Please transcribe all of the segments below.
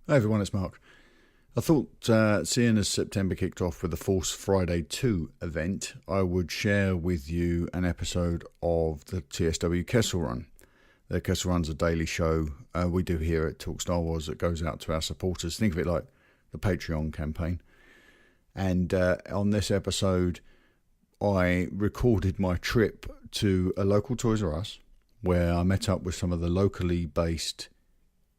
Hi everyone, it's Mark. I thought, seeing as September kicked off with the Force Friday 2 event, I would share with you an episode of the TSW Kessel Run. The Kessel Run's a daily show we do here at Talk Star Wars that goes out to our supporters. Think of it like the Patreon campaign. And on this episode, I recorded my trip to a local Toys R Us where I met up with some of the locally based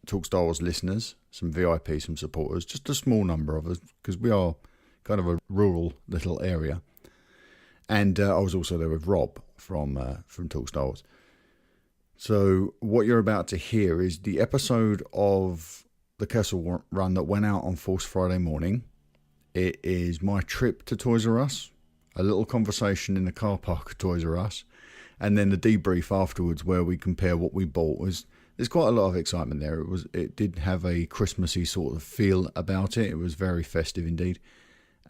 Talk Star Wars listeners, some VIP, some supporters, just a small number of us, because we are kind of a rural little area. And I was also there with Rob from Talk Star Wars. So what you're about to hear is the episode of the Kessel Run that went out on Force Friday morning. It is my trip to Toys R Us, a little conversation in the car park at Toys R Us, and then the debrief afterwards where we compare what we bought. There's quite a lot of excitement there. It did have a Christmassy sort of feel about it. It was very festive indeed.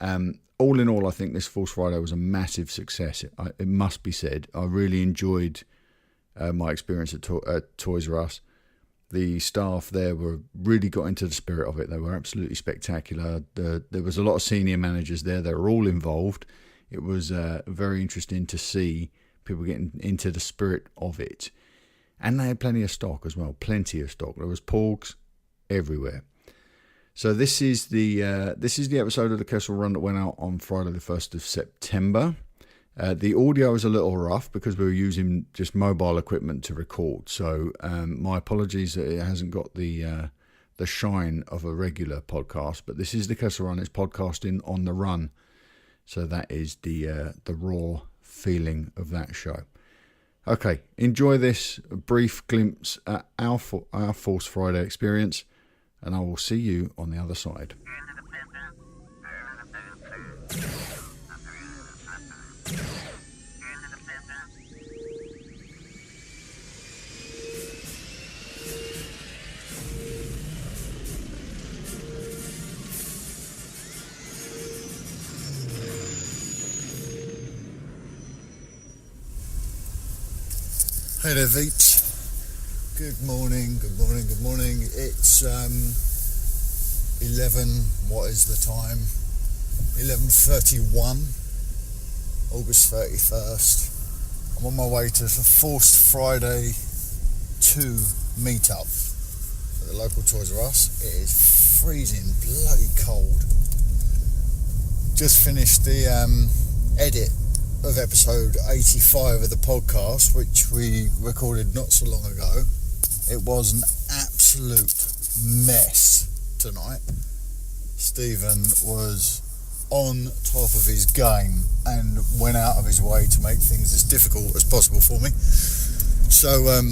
All in all, I think this Force Friday was a massive success. It must be said. I really enjoyed my experience at Toys R Us. The staff there really got into the spirit of it. They were absolutely spectacular. There was a lot of senior managers there. They were all involved. It was very interesting to see people getting into the spirit of it. And they had plenty of stock as well, plenty of stock. There was porgs everywhere. So this is the episode of the Kessel Run that went out on Friday the 1st of September. The audio is a little rough because we were using just mobile equipment to record. So my apologies that it hasn't got the shine of a regular podcast. But this is the Kessel Run. It's podcasting on the run. So that is the raw feeling of that show. Okay, enjoy this brief glimpse at our Force Friday experience, and I will see you on the other side. Hey there, Veeps. Good morning. It's 11, what is the time? 11:31, August 31st. I'm on my way to the Forced Friday 2 meetup at the local Toys R Us. It is freezing bloody cold. Just finished the edit of episode 85 of the podcast, which we recorded not so long ago. It was an absolute mess tonight. Stephen was on top of his game and went out of his way to make things as difficult as possible for me. So I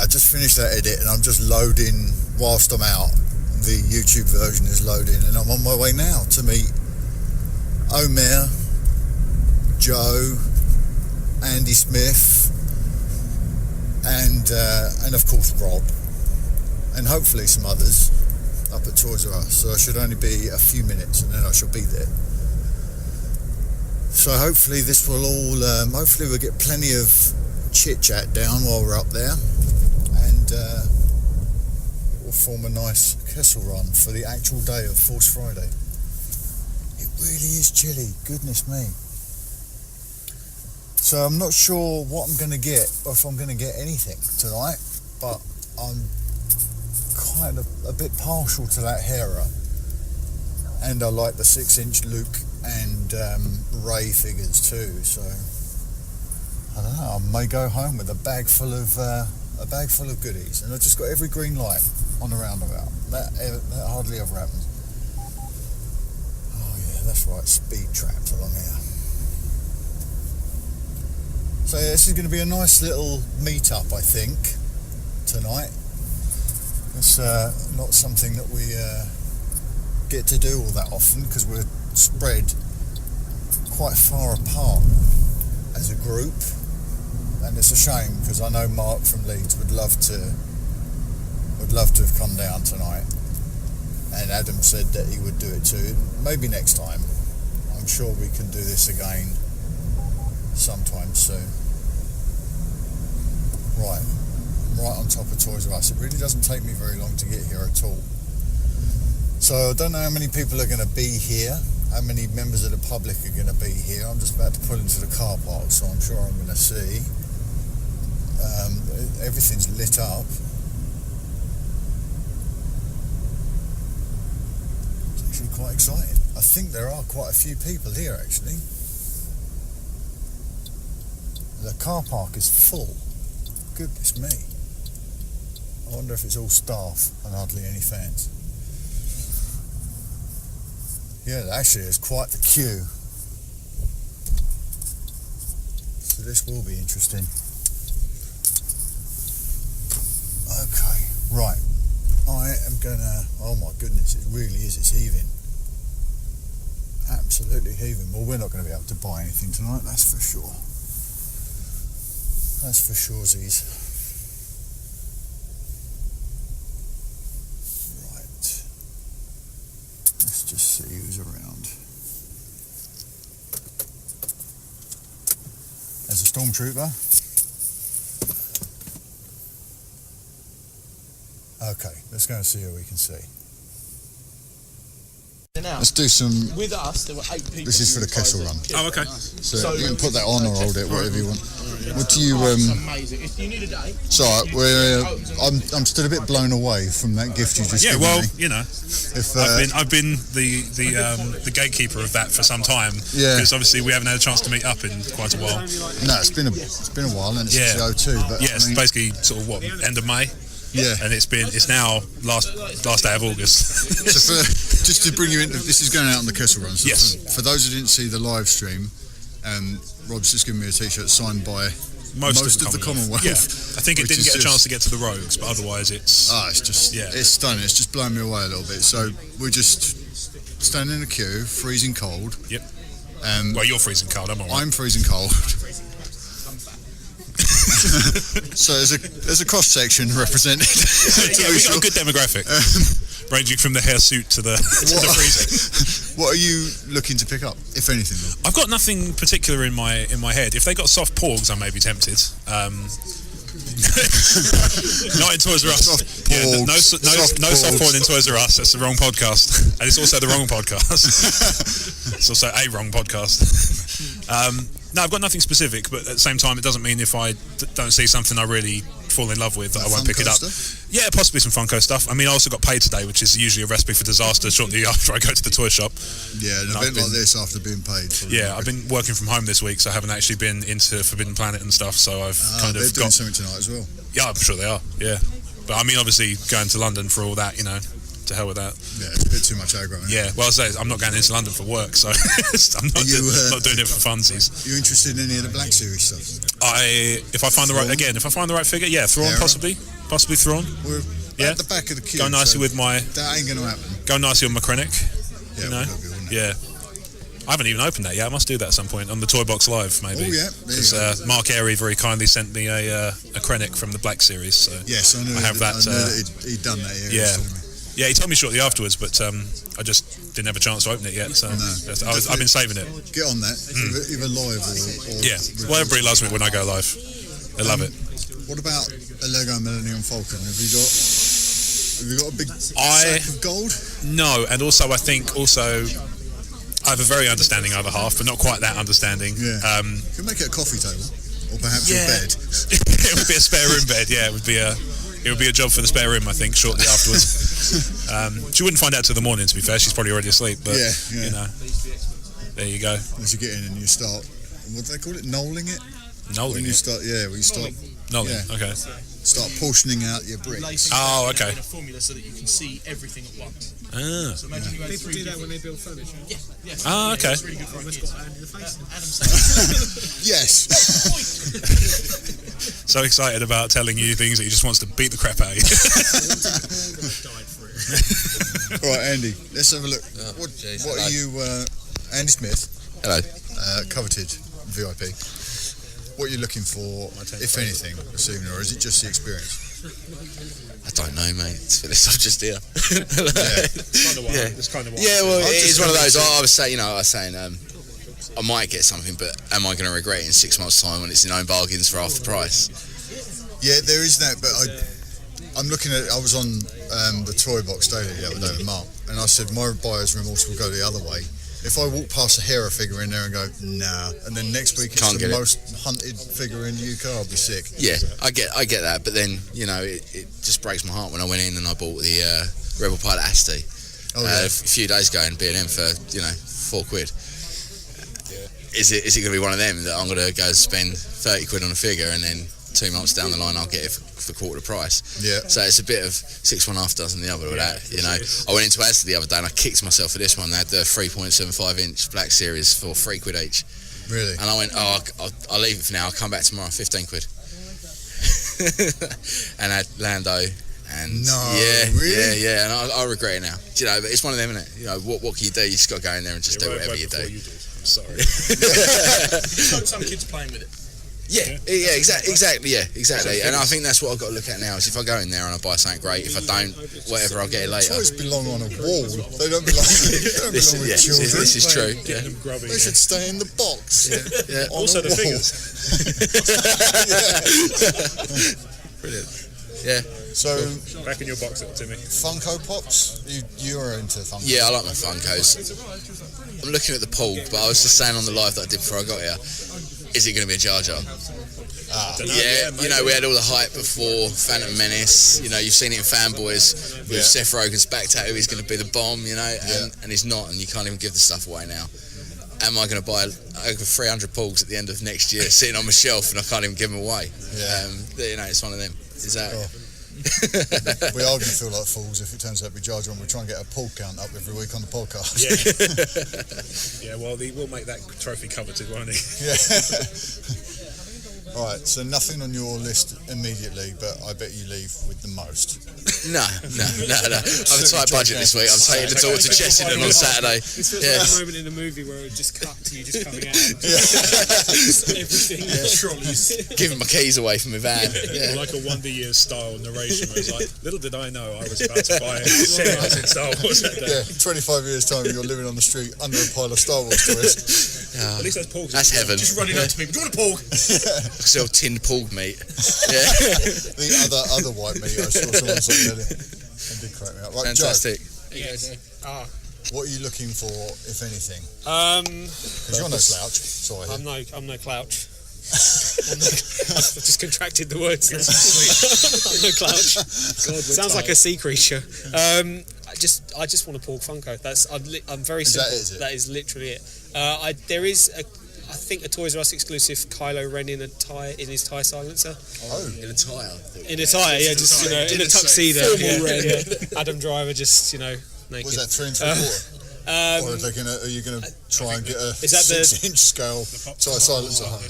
just finished that edit and I'm just loading whilst I'm out. The YouTube version is loading and I'm on my way now to meet Omer, Joe, Andy Smith, and of course Rob, and hopefully some others up at Toys R Us. So I should only be a few minutes, and then I shall be there. So hopefully this will all. Hopefully we'll get plenty of chit chat down while we're up there, and it will form a nice Kessel Run for the actual day of Force Friday. It really is chilly. Goodness me. So I'm not sure what I'm going to get, or if I'm going to get anything tonight, but I'm kind of a bit partial to that Hera, and I like the 6-inch Luke and Ray figures too. So I don't know. I may go home with a bag full of goodies, and I've just got every green light on the roundabout. That hardly ever happens. Oh yeah, that's right. Speed traps along here. So this is going to be a nice little meet-up, I think, tonight. It's not something that we get to do all that often because we're spread quite far apart as a group, and it's a shame because I know Mark from Leeds would love to have come down tonight, and Adam said that he would do it too. Maybe next time. I'm sure we can do this again sometime soon. Right, right on top of Toys R Us. It really doesn't take me very long to get here at all. So I don't know how many people are going to be here, how many members of the public are going to be here. I'm just about to pull into the car park, so I'm sure I'm going to see. Everything's lit up. It's actually quite exciting. I think there are quite a few people here, actually. The car park is full. Goodness me. I wonder if it's all staff and hardly any fans. Yeah, actually there's quite the queue. So this will be interesting. Okay, right. I am gonna, oh my goodness, it really is, it's heaving. Absolutely heaving. Well, we're not going to be able to buy anything tonight, that's for sure. That's for sure, Z's. Right. Let's just see who's around. There's a stormtrooper. Okay, let's go and see who we can see. Let's do some. With us, there were 8 people. This is for the Kessel Run. Oh, okay. So you can put that on or hold it, whatever you want. What do you? It's amazing. If you need a day. So I'm still a bit blown away from that gift you just yeah, given well, me. you know, I've been the gatekeeper of that for some time. Yeah. Because obviously we haven't had a chance to meet up in quite a while. No, it's been a while, and it's Yeah. O2. But Yeah, it's basically sort of end of May. Yeah. And it's now last day of August. So just to bring you in, this is going out on the Kessel Run. So Yes. For those who didn't see the live stream, Rob's just given me a T-shirt signed by most of the Commonwealth. Yeah. I think it didn't get a chance to get to the Rogues, but otherwise it's. It's just it's stunning. It's just blown me away a little bit. So we're just standing in a queue, freezing cold. Yep. Well, you're freezing cold. I'm alright. I'm freezing cold. So there's a cross section represented. Yeah, we've got a good demographic, ranging from the hirsute to the freezing. What are you looking to pick up, if anything? I've got nothing particular in my head. If they got soft porgs, I may be tempted. Not in Toys R Us. No soft porn in Toys R Us. That's the wrong podcast, and it's also the wrong podcast. It's also a wrong podcast. No, I've got nothing specific, but at the same time, it doesn't mean if I don't see something I really fall in love with that I won't pick it up. Stuff? Yeah, possibly some Funko stuff. I mean, I also got paid today, which is usually a recipe for disaster shortly after I go to the toy shop. Yeah, an event like this after being paid. Yeah, I've been working from home this week, so I haven't actually been into Forbidden Planet and stuff, so I've kind of they're doing something tonight as well. Yeah, I'm sure they are, yeah. But I mean, obviously, going to London for all that, you know, to hell with that. Yeah, it's a bit too much aggro. Yeah, well, I'm not going into London for work, so I'm not doing it for funsies. Are you interested in any of the Black Series stuff? If I find the right figure, yeah, Thrawn, possibly Thrawn. We're at the back of the queue. Go nicely with my. That ain't going to happen. Go nicely with my Krennic. Yeah, you know? wouldn't it? Yeah. I haven't even opened that yet. I must do that at some point on the Toy Box Live, maybe. Oh yeah, because Mark Airy very kindly sent me a Krennic from the Black Series. So yes, I knew. I have that. He'd done that. Yeah. Yeah, he told me shortly afterwards, but I just didn't have a chance to open it yet. So I've been saving it. Get on that, either live or yeah. Well, everybody loves me when I go live. They love it. What about a Lego Millennium Falcon? Have you got a big sack of gold? No, and also I think I have a very understanding other half, but not quite that understanding. Yeah. You can make it a coffee table, or perhaps your bed. It would be a spare room bed. Yeah, it would be a job for the spare room, I think, shortly afterwards. She wouldn't find out till the morning, to be fair. She's probably already asleep. But, you know, there you go. As you get in and you start, what do they call it? Knolling it? Knolling when you start, when you start. Knolling, okay. Start portioning out your bricks. Oh, okay. In a formula so that you can see everything at once. Ah. So imagine you had People do that when they build furniture. Yeah. Ah, okay. It's really good for Almost got hand in the face. Yes. So excited about telling you things that he just wants to beat the crap out of you. All right, Andy, let's have a look. What are you, Andy Smith? Hello. Coveted VIP. What are you looking for, if anything, this evening, or is it just the experience? I don't know, mate. To be honest, I'm just here. It's kind of wild. Yeah, well, it is one of those. I was saying, I might get something, but am I going to regret it in 6 months' time when it's in own bargains for half the price? Yeah, there is that, but I'm looking at. I was on the Toy Box Daily the other day with Mark, and I said my buyer's remorse will go the other way. If I walk past a Hera figure in there and go, nah, and then next week it's the most hunted figure in the UK, I'll be sick. Yeah, I get that, but then it just breaks my heart when I went in and I bought the Rebel Pilot Asti a few days ago in B&M for £4. Is it going to be one of them that I'm going to go spend £30 on a figure and then 2 months down the line I'll get it for quarter the price? Yeah. So it's a bit of 6 1/2 dozen the other with that. I went into Asda the other day and I kicked myself for this one. They had the 3.75 inch Black Series for £3 each. Really? And I went, I'll leave it for now. I'll come back tomorrow, £15. And I had Lando. And really? Yeah, and I regret it now. But it's one of them, isn't it? What can you do? You just got to go in there and just do whatever you do. I'm sorry. Some kids playing with it. Exactly. And I think that's what I've got to look at now. Is if I go in there and I buy something great, if I don't, whatever, I'll get it later. Toys belong on a wall. They don't belong with children. This is true. They should stay in the box. Yeah. Also the figures. Brilliant. Yeah. So back in your box, Timmy. Funko Pops. You're into Funko. Yeah, I like my Funkos. I'm looking at the Porg, but I was just saying on the live that I did before I got here. Is it going to be a Jar Jar? Yeah, we had all the hype before Phantom Menace. You've seen it in Fanboys with Seth Rogen's back tattoo. He's going to be the bomb, and he's not, and you can't even give the stuff away now. Am I going to buy over 300 Porgs at the end of next year sitting on my shelf and I can't even give them away? Yeah. It's one of them. Is that? We are going to feel like fools if it turns out to be Jar Jar and we try and get a Porg count up every week on the podcast. Yeah, well, he will make that trophy coveted, won't he? Yeah. Alright, so nothing on your list immediately, but I bet you leave with the most. No. I have a tight budget this week. I'm taking the daughter to Chessington on Saturday. This feels like a moment in a movie where it just cut to you just coming out. Everything. Trolleys. Giving my keys away from my van. Like a Wonder Years style narration where it's like, little did I know I was about to buy cinemas in Star Wars that day. 25 years time you're living on the street under a pile of Star Wars toys. At least that's Porg. That's heaven. Just running up to people. Do you want a Porg? Sell tinned Porg meat. The other white meat I saw someone say earlier. That did crack me up. Right, fantastic. Joe, what are you looking for, if anything? Because you're no slouch. Sorry. I'm no clouch. I've just contracted the words. I'm no clouch. God, sounds like a sea creature. I just want a Porg Funko. I'm very simple. That is literally it. There is I think a Toys R Us exclusive Kylo Ren in his TIE silencer. Oh, in a tie. In a tie, yeah, just in a tuxedo. Yeah. Adam Driver, just naked. Was that 3 3/4? Or are you gonna try and get a 6-inch scale TIE silencer? They're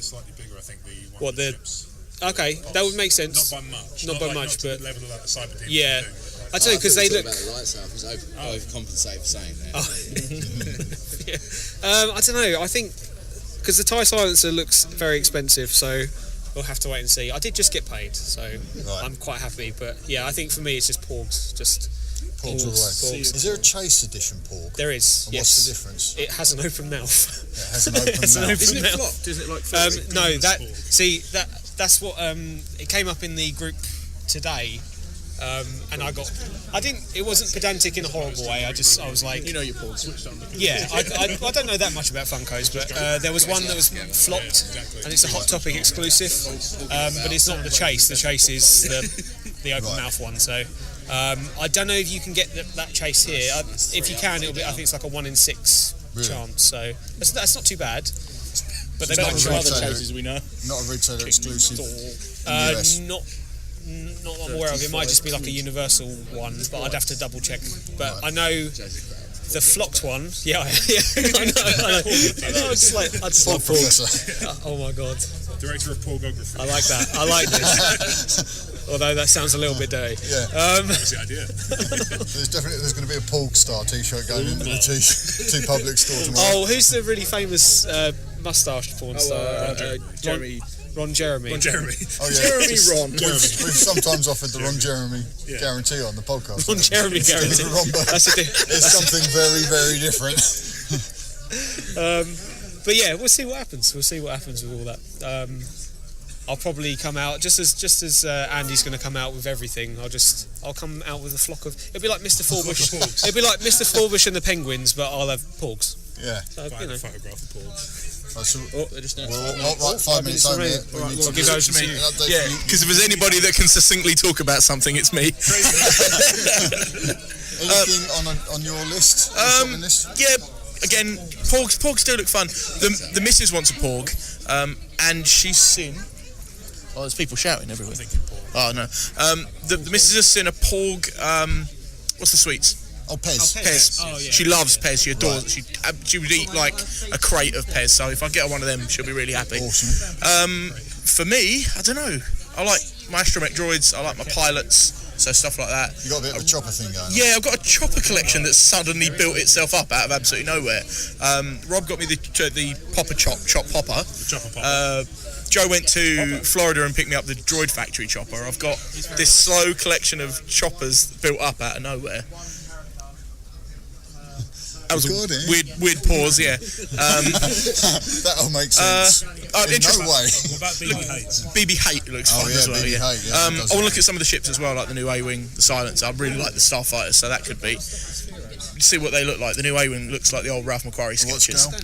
slightly bigger, I think. The ships. Okay, that would make sense. Not by much, but to the level of the cyber team. Yeah. I don't know, because they look. About the lights out, because overcompensate for saying that. I don't know. I think because the TIE silencer looks very expensive, so we'll have to wait and see. I did just get paid, so I'm quite happy. But yeah, I think for me it's just Porgs. Just Porgs all the way. Is there a Chase edition Porg? There is. And yes. What's the difference? It has an open mouth. It has an open mouth. Isn't it flopped? Is it like? No. That's what. It came up in the group today. And it wasn't pedantic in a horrible way. I was like, your Porg switched on. Yeah, I don't know that much about Funkos, but there was one that was flopped, and it's a Hot Topic exclusive, but it's not the Chase. The Chase is the open mouth one. So I don't know if you can get that Chase here. If you can, it'll be. I think it's like a 1 in 6 chance. So that's not too bad. But they've got other Chases we know. Not a retailer exclusive. Not that I'm aware of. It might just be like a universal one, but I'd have to double check. But I know the flocked one. Yeah, I know. I just like Porg. Oh my god. Director of Porgography. I like that. I like this. Although that sounds a little bit dirty. Yeah. That's the idea. There's going to be a Porg Star T-shirt going into the T Public store tomorrow. Oh, who's the really famous mustached porn star? Ron Jeremy. Oh, yeah. Jeremy Ron. We've sometimes offered the Ron Jeremy guarantee on the podcast. Ron Jeremy guarantee. It's something very, very different. But yeah, we'll see what happens. We'll see what happens with all that. I'll probably come out just as Andy's going to come out with everything. I'll come out with a flock of. It'll be like Mr. Forbush. It'll be like Mr. Forbush and the Penguins, but I'll have porgs. Yeah. So, Photograph of porgs. They're just now. Right, 5 minutes over here. All right, well, give those to me. Yeah, because if there's anybody that can succinctly talk about something, it's me. Anything on your list? Shopping list? Yeah, again, porgs do look fun. The missus wants a porg, and she's seen. Oh, there's people shouting everywhere. Oh no, the missus has seen a porg. What's the sweets? Oh, Pez. Pez. Oh, yeah. She loves Pez. She adores it. She would eat like a crate of Pez. So if I get her one of them, she'll be really happy. Awesome. For me, I don't know. I like my astromech droids. I like my pilots. So stuff like that. You got a bit of a chopper thing going on. Yeah, I've got a chopper collection that's suddenly built itself up out of absolutely nowhere. Rob got me the Popper Chop Popper. Chopper Popper. Joe went to Florida and picked me up the Droid Factory chopper. I've got this slow collection of choppers built up out of nowhere. That was Good, a weird pause, yeah. That'll make sense. In Interesting. no way. What about BB Hates? BB Hate looks fun as well. BB Yeah. Hate, yeah, I that does want to look at some of the ships as well, like the new A-wing, the Silencer. I really like the Starfighter, so that could be. See what they look like. The new A-wing looks like the old Ralph McQuarrie What sketches. scale?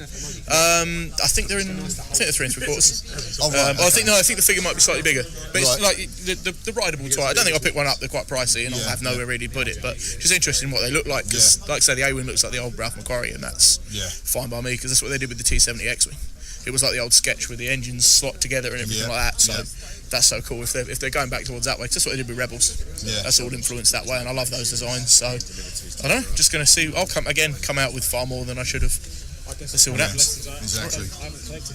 I think they're 3 3/4. Oh, right. I think the figure might be slightly bigger, but it's Right. like the rideable toy. I don't think I'll pick one up. They're quite pricey, and I'll have nowhere really to put it. But just interesting what they look like, because, like I say, the A-wing looks like the old Ralph McQuarrie, and that's fine by me, because that's what they did with the T-70 X-wing. It was like the old sketch with the engines slot together and everything like that. So that's so cool if they're going back towards that way. 'Cause that's what they did with Rebels. Yeah. That's all influenced that way, and I love those designs. So I don't know. Just going to see. I'll come out with far more than I should have. Let's see what happens. Exactly.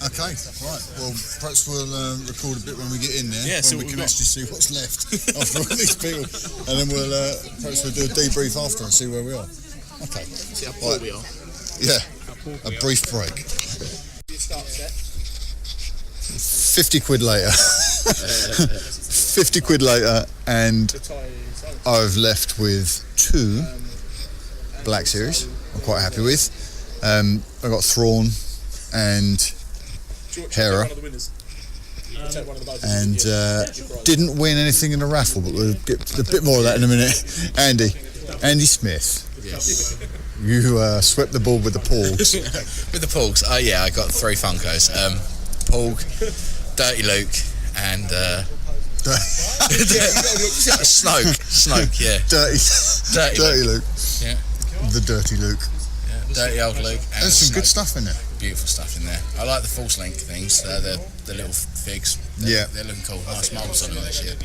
Okay, right. Well, perhaps we'll record a bit when we get in there. Yeah, see when what we can we've got. actually see what's left after all these people, and then perhaps we'll do a debrief after and see where we are. Okay. See how poor we are. Yeah. A brief break. 50 quid later. 50 quid later, and I've left with 2 Black Series I'm quite happy with. I got Thrawn and Hera, and didn't win anything in the raffle, but we'll get a bit more of that in a minute. Andy Smith. Yes. You swept the ball with the Porgs. With the Porgs, yeah, I got 3 Funkos. Porg, Dirty Luke, and Snoke, yeah. Dirty Luke. Yeah. The Dirty Luke. Yeah. Dirty old Luke. And There's some good Snoke. stuff in there. Beautiful stuff in there. I like the Force Link things. The little figs. They're looking cool. Nice moulds on them this year.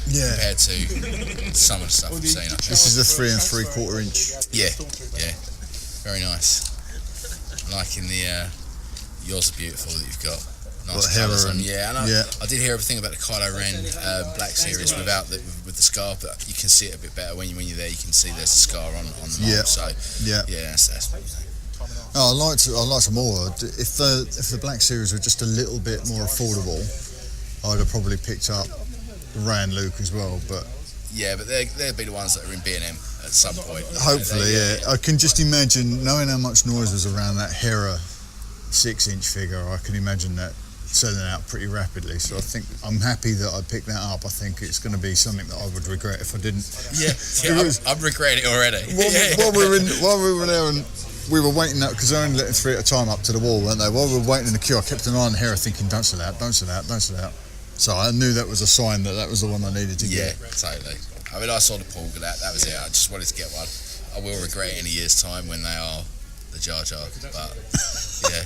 Yeah. Compared to some of the stuff I've seen. This is a 3 3/4 inch. Yeah. Very nice. I'm liking the yours are beautiful that you've got. Nice colours on. Yeah, and I did hear everything about the Kylo Ren Black Series with the scar, but you can see it a bit better when you're there. You can see there's a scar on the mold. So that's Oh, I liked them all. If the Black Series were just a little bit more affordable, I'd have probably picked up Ran Luke as well. But they'll be the ones that are in B&M at some point. Hopefully, I can just imagine, knowing how much noise was around that Hera 6-inch figure, I can imagine that selling out pretty rapidly. So I think I'm happy that I picked that up. I think it's going to be something that I would regret if I didn't. I'm regretting it already. While we were there and we were waiting up, because they're only letting 3 at a time up to the wall, weren't they? While we were waiting in the queue, I kept an eye on Hera thinking, don't sell out. So I knew that was a sign that was the one I needed to get. Yeah, totally. I mean, I saw the Porg of that was it. I just wanted to get one. I will regret it in a year's time when they are the Jar Jar, but yeah.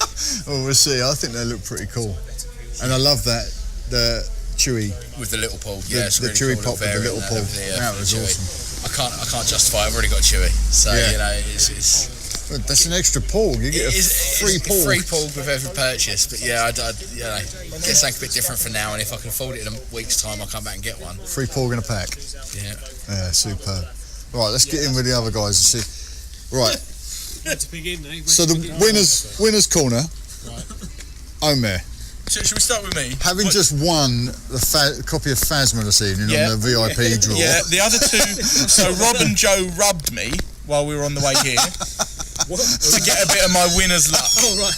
Well, we'll see. I think they look pretty cool. And I love the Chewie. With the little Porg, The really Chewie cool pop with the little Porg. That was Chewie. awesome. I can't justify. I've already got Chewie, so it's Well, that's an extra Porg. You get a free Porg. Free Porg with every purchase, but I get something a bit different for now. And if I can afford it in a week's time, I'll come back and get one. Free Porg in a pack. Yeah, superb. Right, let's get in with the other guys and see. Right. So the winners corner. Omer. Should we start with me? Having just won the copy of Phasma this evening on the VIP draw. Yeah, the other 2. So Rob and Joe rubbed me while we were on the way here. to get a bit of my winner's luck. Oh, right.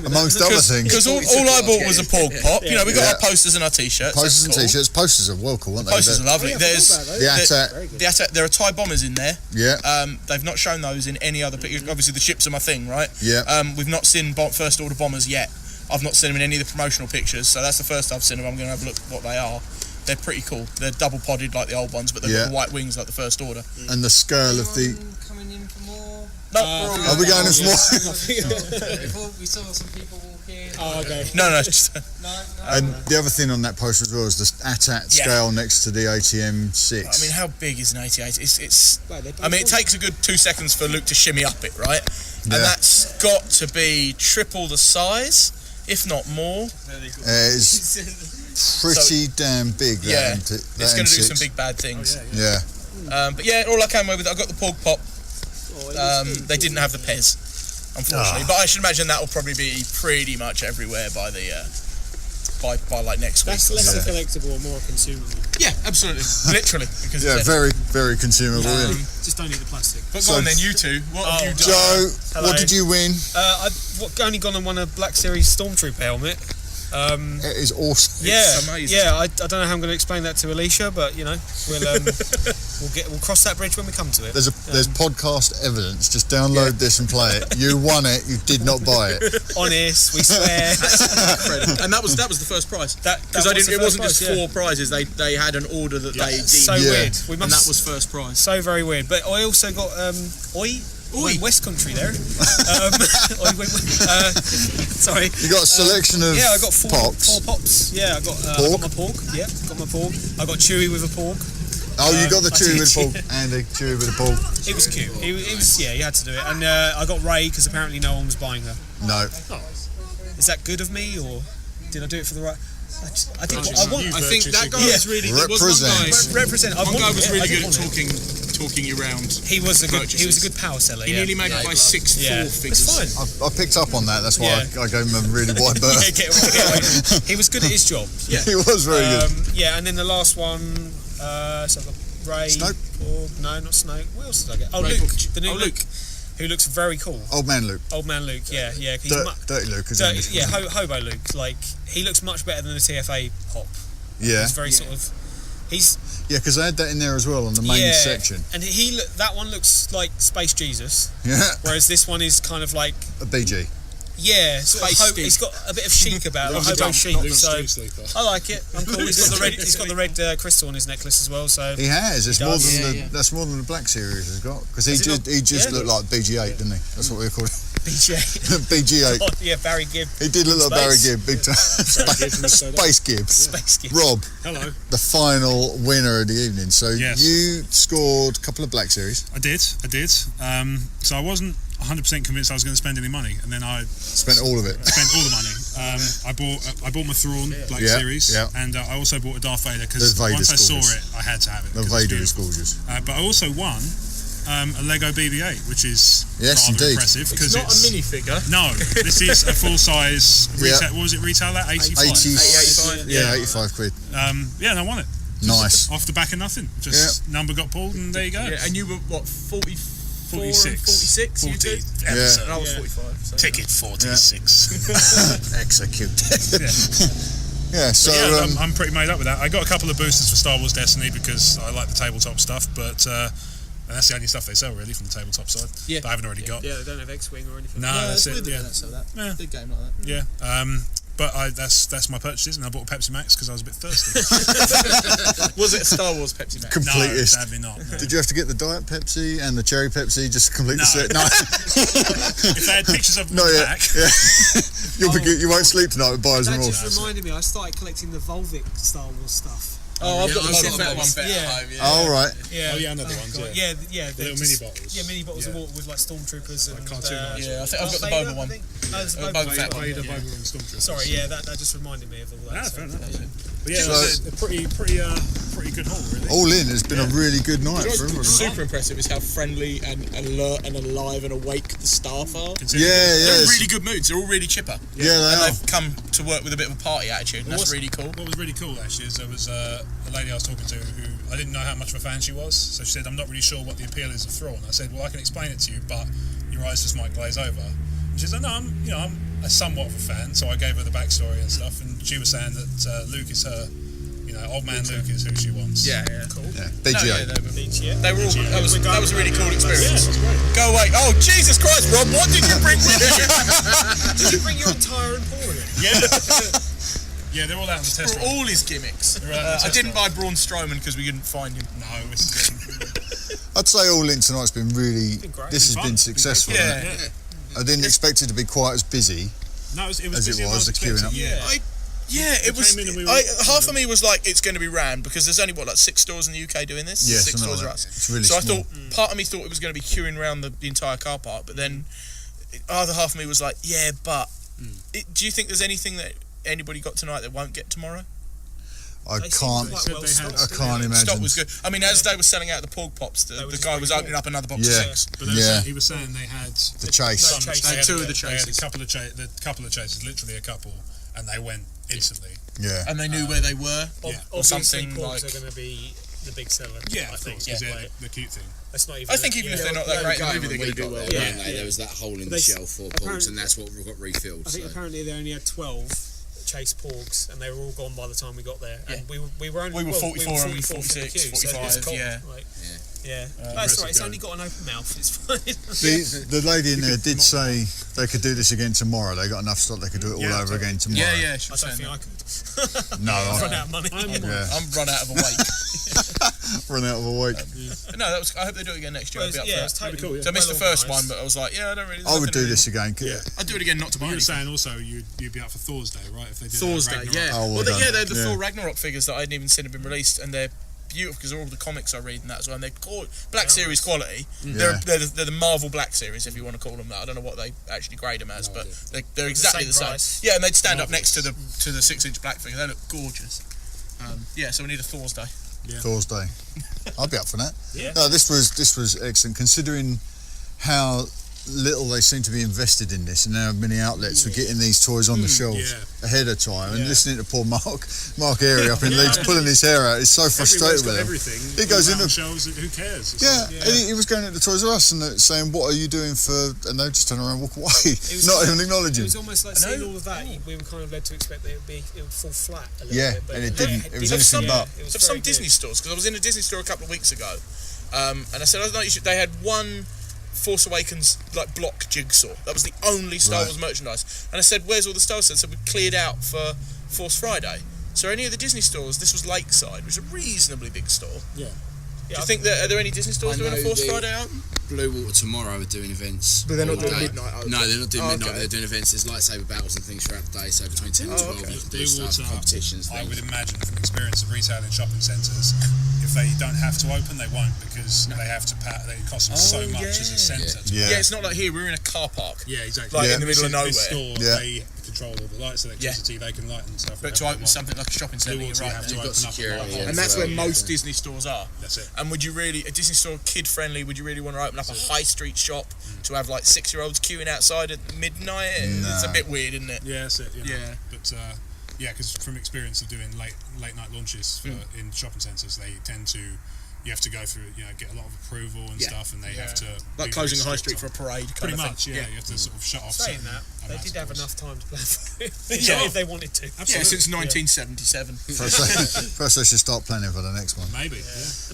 Amongst other things. Because all I bought was a pork pop. You know, we got our posters and our t-shirts. Posters and That's cool. t-shirts. Posters are well cool, aren't they? Posters are lovely. There's The ATAT. the ATAT. There are Thai bombers in there. Yeah. They've not shown those in any other picture. Obviously, the ships are my thing, right? Yeah. We've not seen first order bombers yet. I've not seen them in any of the promotional pictures, so that's the first I've seen them. I'm going to have a look at what they are. They're pretty cool. They're double podded like the old ones, but they've got the white wings like the first order. And the skirl of the... Coming in for more. No, Are we going in for more? We saw some people walking. Oh, okay. no. And the other thing on that poster as well is the ATAT scale next to the ATM 6. I mean, how big is an 88? I mean, it takes a good 2 seconds for Luke to shimmy up it, right? Yeah. And that's got to be triple the size, if not more. It's pretty damn big. Yeah, that it's going to do some big bad things. Yeah. But yeah, all I came away with, I got the pork pop. They didn't have the Pez, unfortunately. But I should imagine that will probably be pretty much everywhere by by like next week. That's less a collectible and more consumable. Yeah, absolutely, literally. Because Yeah, very, very consumable. Yeah. Just don't eat the plastic. But go on then, you two. What have you done? Joe, Hello. what did you win? I've only gone and won a Black Series Stormtrooper helmet. It is awesome. It's amazing. Yeah. I don't know how I'm going to explain that to Alicia, but you know, we'll cross that bridge when we come to it. There's podcast evidence. Just download this and play it. You won it. You did not buy it. Honest, we swear. And that was the first prize. Because it it wasn't just 4 prizes. They had an order that they deemed. So weird. And that was first prize. So very weird. But I also got West Country there. Sorry. You got a selection of I got 4 pops. pops. Yeah, I got my pork. Yeah, got my pork. I got Chewy with a pork. Oh, you got the I chewy did, with the pork, Andy. Chewy with the pork. It was cute. It was you had to do it. And I got Ray because apparently no one was buying her. No. Is that good of me or did I do it for the right? I did. I think that guy was really good. Represent. One guy was really good at talking you round. He was a good power seller. He nearly made it by 6-4 figures. That's fine. I picked up on that. That's why I gave him a really wide berth. Get away. He was good at his job. Yeah. He was very good. Yeah, and then the last one. So I got Ray. Snoke? No, not Snoke. What else did I get? Oh, Ray Luke. Pork. The new Luke. Who looks very cool. Old man Luke. Old man Luke. Yeah. He's Dirty Luke. Isn't he? yeah, Hobo Luke. Like he looks much better than the TFA hop. Yeah. He's very sort of. He's. Yeah, because I had that in there as well on the main section. And that one looks like Space Jesus. Yeah. Whereas this one is kind of like. A BG. Yeah, sort of it's got a bit of chic about it, hobo chic. So I like it. I'm cool. He's got the red crystal on his necklace as well. So he has. It's more than that's more than the Black Series has got because he just looked like BG8, didn't he? That's what we call it. BG8. BG8. Oh, yeah, Barry Gibb. He did look like Barry Gibb, big time. Space Gibb. Space Gibb. Rob. Hello. The final winner of the evening. So Yes. you scored a couple of Black Series. I did. So I wasn't 100% convinced I was going to spend any money, and then I spent all of it. Spent all the money. I bought my Thrawn Black Series, and I also bought a Darth Vader because once I saw it, I had to have it. The Vader is gorgeous. But I also won a Lego BB-8, which is rather impressive because it's not a minifigure. No, this is a full size. Retail, what was it retail at? 85. 85. Yeah, 85 quid. And I won it. Nice. Off the back of nothing. Just number got pulled, and there you go. Yeah, and you were what 46. 40 episode. And I was 45. So Ticket 46. Execute. Yeah, so I'm pretty made up with that. I got a couple of boosters for Star Wars Destiny because I like the tabletop stuff, but and that's the only stuff they sell really from the tabletop side. Yeah, that I haven't already got. Yeah, they don't have X-wing or anything. No, that's it. Yeah, that's that. Big game like that. Yeah. But that's my purchases, and I bought a Pepsi Max because I was a bit thirsty. Was it a Star Wars Pepsi Max? Completist. No, sadly not. No. Did you have to get the Diet Pepsi and the Cherry Pepsi just to complete the set? No. If they had pictures of them Not yet. back. Yeah. You won't sleep tonight with buyer's remorse. That just reminded me, I started collecting the Volvic Star Wars stuff. Oh, I've got the one at home. Oh, right. Yeah. Oh, yeah, another ones. Yeah. The little mini bottles. Yeah, mini bottles of water with like stormtroopers and cartoon. Yeah, I think I've got the Boba one. Boba Fett one. Vader, Boba, and Stormtroopers. Sorry, yeah, that just reminded me of all that. Fair enough. But yeah, it was a pretty pretty good haul, really. All in, it's been a really good night for everyone. What's super impressive is how friendly and alert and alive and awake the staff are. They're in really good moods. They're all really chipper. Yeah, they are. They've come to work with a bit of a party attitude, and that's really cool. What was really cool, actually, is there was a lady I was talking to who I didn't know how much of a fan she was. So she said, I'm not really sure what the appeal is of Thrawn. I said, well, I can explain it to you, but your eyes just might glaze over. And she said, no, I'm a somewhat of a fan. So I gave her the backstory and stuff, and she was saying that Luke is her, old man Luke is who she wants. Yeah, cool. Yeah. BGA. They were all. That was a really cool experience. Go away. Oh Jesus Christ, Rob! What did you bring with you? Did you bring your entire and pour in it? Yeah. Yeah, they're all out on the test. For all his gimmicks. I didn't buy Braun Strowman because we couldn't find him. No, I'd say All In tonight's been really. This has been successful. Yeah. I didn't expect it to be quite as busy as it was the queuing up. It was. Half of me was like, it's going to be rammed because there's only 6 stores in the UK doing this. Yeah, 6 stores are us. It's really so small. I thought part of me thought it was going to be queuing around the entire car park, but then other half of me was like, yeah, but do you think there's anything that anybody got tonight that won't get tomorrow? I can't imagine. Stock was good. I mean, as they were selling out the pork pops, the guy was opening up another box of 6. But he was saying they had the chase. They had 2 of the chases. They had a couple of chases, literally a couple, and they went instantly. Yeah. And they knew where they were. Or something porks like. are going to be the big seller. Yeah, I think because they're the cute thing. That's not even. I think even if they're not that great in the movie, they're going to do well. There was that hole in the shelf for porks, and that's what got refilled. I think apparently they only had 12 chase porgs, and they were all gone by the time we got there. And we were 44 and 46, 45. That's right. It's only got an open mouth. It's fine. The lady in there did say they could do this again tomorrow. They got enough stock they could do it all over again tomorrow. Yeah. I don't think I could. No, I've run out of money. I'm run out of a weight. Run out of a weight. No, I hope they do it again next year. I'll be up for that. It's totally cool. So I missed the first one, but I was like, I don't really. I would do this again. I'd do it again, not to buy. You were saying also you'd be up for Thor's Day, right? If they did Thor's Day, Ragnarok. Oh, they're the Thor Ragnarok figures that I hadn't even seen have been released, and they're beautiful because all the comics I read and that as well. And they're Black Series quality. They're the Marvel Black Series, if you want to call them that. I don't know what they actually grade them as, but they're exactly the same. Yeah, and they'd stand up next to the 6-inch Black figure. They look gorgeous. So we need a Thor's Day. Yeah. Thor's Day. I'll be up for that. Yeah. No, this was excellent considering how little they seem to be invested in this, and how many outlets were getting these toys on the shelves ahead of time. And listening to poor Mark Airy up in Leeds pulling his hair out, he's so frustrated with everything. He goes in the shelves. Who cares? He was going at the Toys R Us and saying, "What are you doing for?" And they just turn around and walk away, not even acknowledging. It was almost like seeing all of that. We were kind of led to expect that it would fall flat a little bit. But and it didn't. It was anything but. Of some Disney stores, because I was in a Disney store a couple of weeks ago, and I said, they had one Force Awakens block jigsaw. That was the only Star Wars merchandise. And I said, where's all the Star Wars? So we cleared out for Force Friday. So any of the Disney stores, this was Lakeside, which is a reasonably big store. Yeah. Do you think that are there any Disney stores doing a Force Friday out? Blue Water tomorrow are doing events. But they're not doing midnight. No, they're not doing midnight. They're doing events. There's lightsaber battles and things throughout the day. So between 10 and 12, you can do stuff, competitions. I would imagine from experience of retail in shopping centres, if they don't have to open, they won't because they have to. They cost them so much as a centre. Yeah, it's not like here. We're in a car park. Yeah, exactly. In the middle of nowhere. Store, they control all the lights, electricity. They can light and stuff. But to open something like a shopping centre, you've got security, and that's where most Disney stores are. That's it. And would you really a Disney store kid friendly? Would you really want to open up a high street shop to have 6-year-olds queuing outside at midnight? It's a bit weird, isn't it? Yeah, that's it. Yeah. But because from experience of doing late night launches in shopping centres, they tend to. You have to go through, get a lot of approval and stuff, and they have to closing a high street for a parade. Pretty much, you have to sort of shut off. Saying that, they did have enough time to plan for it. If they wanted to. Absolutely. Yeah, since 1977. First they should start planning for the next one. Maybe.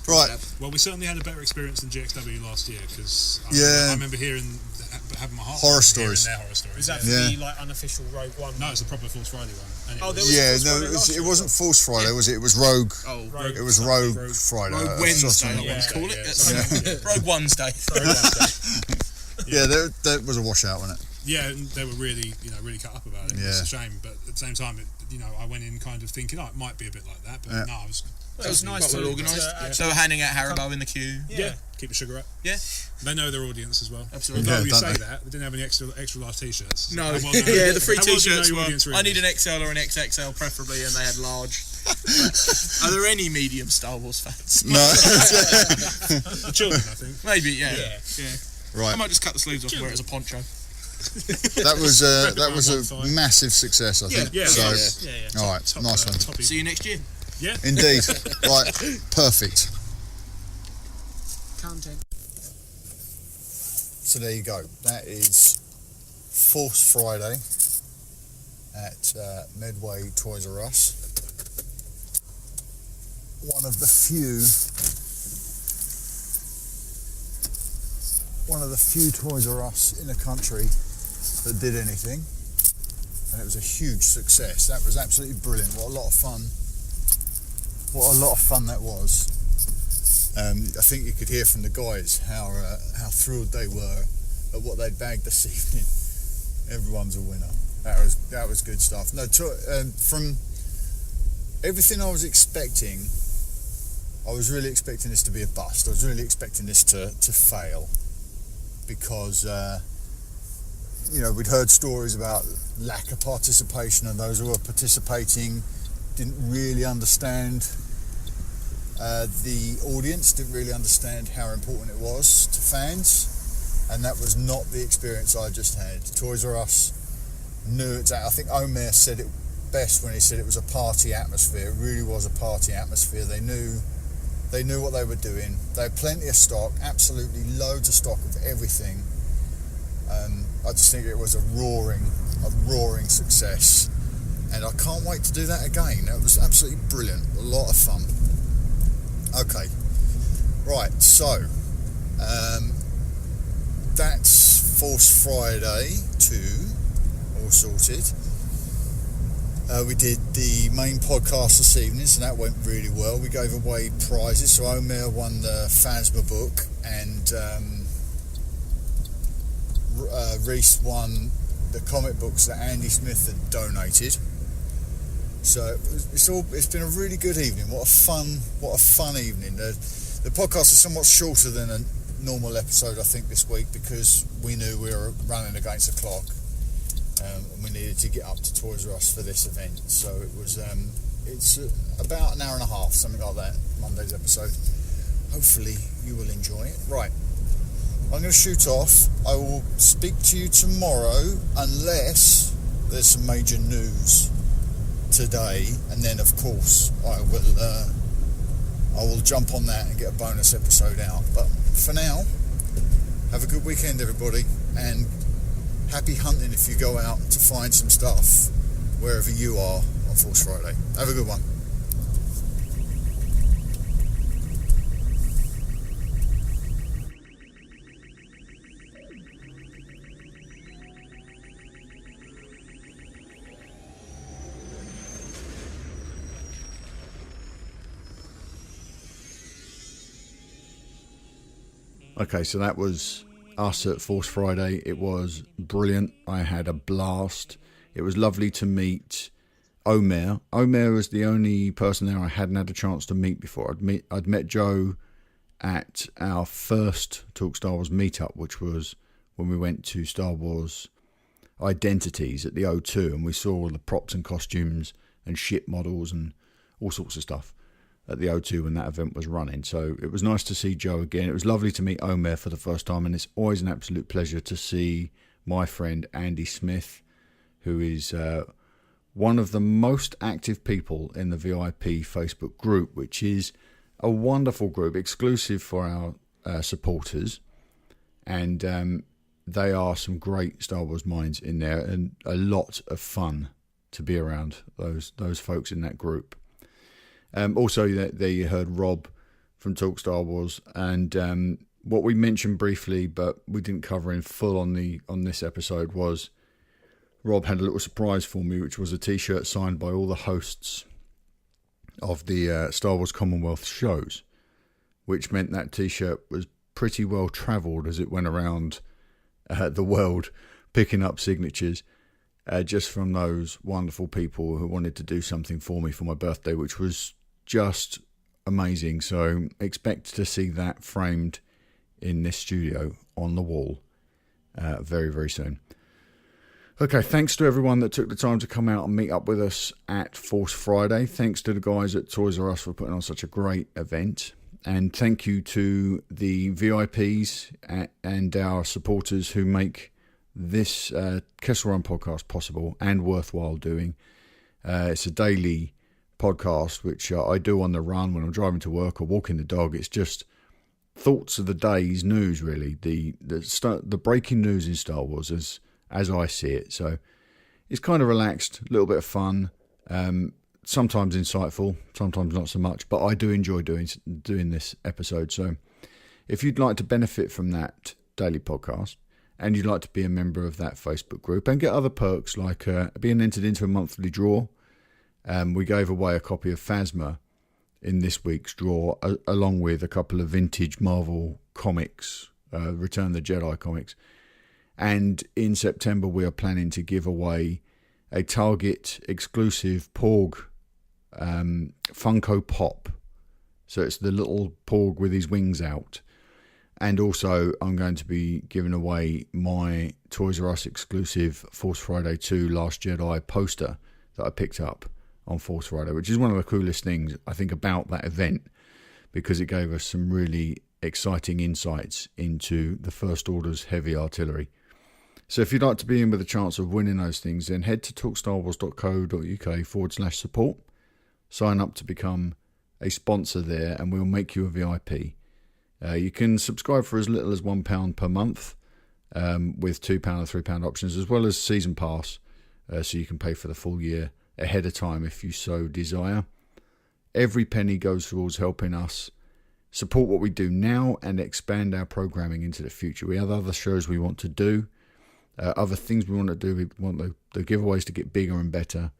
Right. Well, we certainly had a better experience than GXW last year because I remember having my heart horror stories. Their horror stories. Is that the unofficial Rogue One? No, it's the proper Force Friday one. It wasn't Force Friday, was it? It was Rogue. It was Rogue Friday. Rogue Wednesday, I want to call it. Rogue Wednesday. That was a washout, wasn't it? Yeah, and they were really cut up about it. It's a shame, but at the same time, I went in kind of thinking, it might be a bit like that, but no, I was. It was nice to organised. So handing out Haribo in the queue. Yeah, keep the sugar up. Yeah, they know their audience as well. Absolutely. Although you say that, they didn't have any extra large T-shirts. No, the free T-shirts were. I need an XL or an XXL preferably, and they had large. Are there any medium Star Wars fans? No. The children, I think. Maybe, yeah. Right. I might just cut the sleeves off and wear it as a poncho. That was a massive success, I think. Yeah. So, all right, nice one. See you next year. Yeah. Indeed. Right, perfect. Content. So there you go. That is Force Friday at Medway Toys R Us. One of the few Toys R Us in the country that did anything, and it was a huge success. That was absolutely brilliant. What a lot of fun that was. I think you could hear from the guys how thrilled they were at what they'd bagged this evening. Everyone's a winner. That was good stuff. No, from everything I was expecting, I was really expecting this to be a bust. I was really expecting this to fail because we'd heard stories about lack of participation, and those who were participating didn't really understand the audience, didn't really understand how important it was to fans, and that was not the experience I just had. Toys R Us knew it. I think Omer said it best when he said it was a party atmosphere. It really was a party atmosphere. They knew what they were doing. They had plenty of stock, absolutely loads of stock of everything. I just think it was a roaring success, and I can't wait to do that again. That was absolutely brilliant, a lot of fun. Okay, right, so that's Force Friday 2, all sorted. We did the main podcast this evening, so that went really well. We gave away prizes, so Omer won the Phasma book, and Reese won the comic books that Andy Smith had donated. So it's been a really good evening. What a fun evening. The podcast is somewhat shorter than a normal episode, I think, this week, because we knew we were running against the clock. And we needed to get up to Toys R Us for this event, so it was it's about an hour and a half, something like that, Monday's episode. Hopefully you will enjoy it. Right, I'm going to shoot off. I will speak to you tomorrow unless there's some major news today, and then of course I will jump on that and get a bonus episode out. But for now, have a good weekend, everybody, and happy hunting if you go out to find some stuff wherever you are on Force Friday. Have a good one. Okay, so that was us at Force Friday. It was brilliant. I had a blast. It was lovely to meet Omer. Omer was the only person there I hadn't had a chance to meet before. I'd met Joe at our first Talk Star Wars meetup, which was when we went to Star Wars Identities at the O2, and we saw all the props and costumes and ship models and all sorts of stuff at the O2 when that event was running. So it was nice to see Joe again. It was lovely to meet Omer for the first time, and it's always an absolute pleasure to see my friend Andy Smith, who is one of the most active people in the VIP Facebook group, which is a wonderful group exclusive for our supporters, and they are some great Star Wars minds in there, and a lot of fun to be around those folks in that group. Also, there you heard Rob from Talk Star Wars, and what we mentioned briefly, but we didn't cover in full on this episode, was Rob had a little surprise for me, which was a T-shirt signed by all the hosts of the Star Wars Commonwealth shows, which meant that T-shirt was pretty well travelled as it went around the world, picking up signatures. Just from those wonderful people who wanted to do something for me for my birthday, which was just amazing. So expect to see that framed in this studio on the wall very, very soon. Okay, thanks to everyone that took the time to come out and meet up with us at Force Friday. Thanks to the guys at Toys R Us for putting on such a great event. And thank you to the VIPs and our supporters who make this Kessel Run podcast possible and worthwhile doing. It's a daily podcast which I do on the run when I'm driving to work or walking the dog. It's just thoughts of the day's news, really. The breaking news in Star Wars as I see it. So it's kind of relaxed, a little bit of fun, sometimes insightful, sometimes not so much, but I do enjoy doing this episode. So if you'd like to benefit from that daily podcast and you'd like to be a member of that Facebook group and get other perks like being entered into a monthly draw, we gave away a copy of Phasma in this week's draw, along with a couple of vintage Marvel comics, Return of the Jedi comics. And in September, we are planning to give away a Target exclusive Porg Funko Pop. So it's the little Porg with his wings out. And also, I'm going to be giving away my Toys R Us exclusive Force Friday 2 Last Jedi poster that I picked up on Force Friday, which is one of the coolest things, I think, about that event, because it gave us some really exciting insights into the First Order's heavy artillery. So if you'd like to be in with a chance of winning those things, then head to talkstarwars.co.uk/support. Sign up to become a sponsor there and we'll make you a VIP. You can subscribe for as little as £1 per month with £2 or £3 options, as well as season pass, so you can pay for the full year ahead of time if you so desire. Every penny goes towards helping us support what we do now and expand our programming into the future. We have other shows we want to do. Other things we want to do, we want the giveaways to get bigger and better.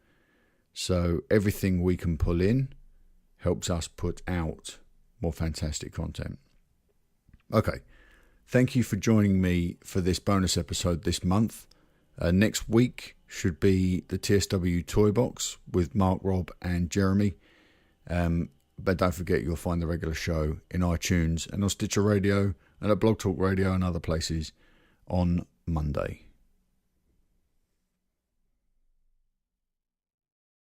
So everything we can pull in helps us put out more fantastic content. Okay, thank you for joining me for this bonus episode this month. Next week should be the TSW Toy Box with Mark, Rob and Jeremy. But don't forget, you'll find the regular show in iTunes and on Stitcher Radio and at Blog Talk Radio and other places on Monday.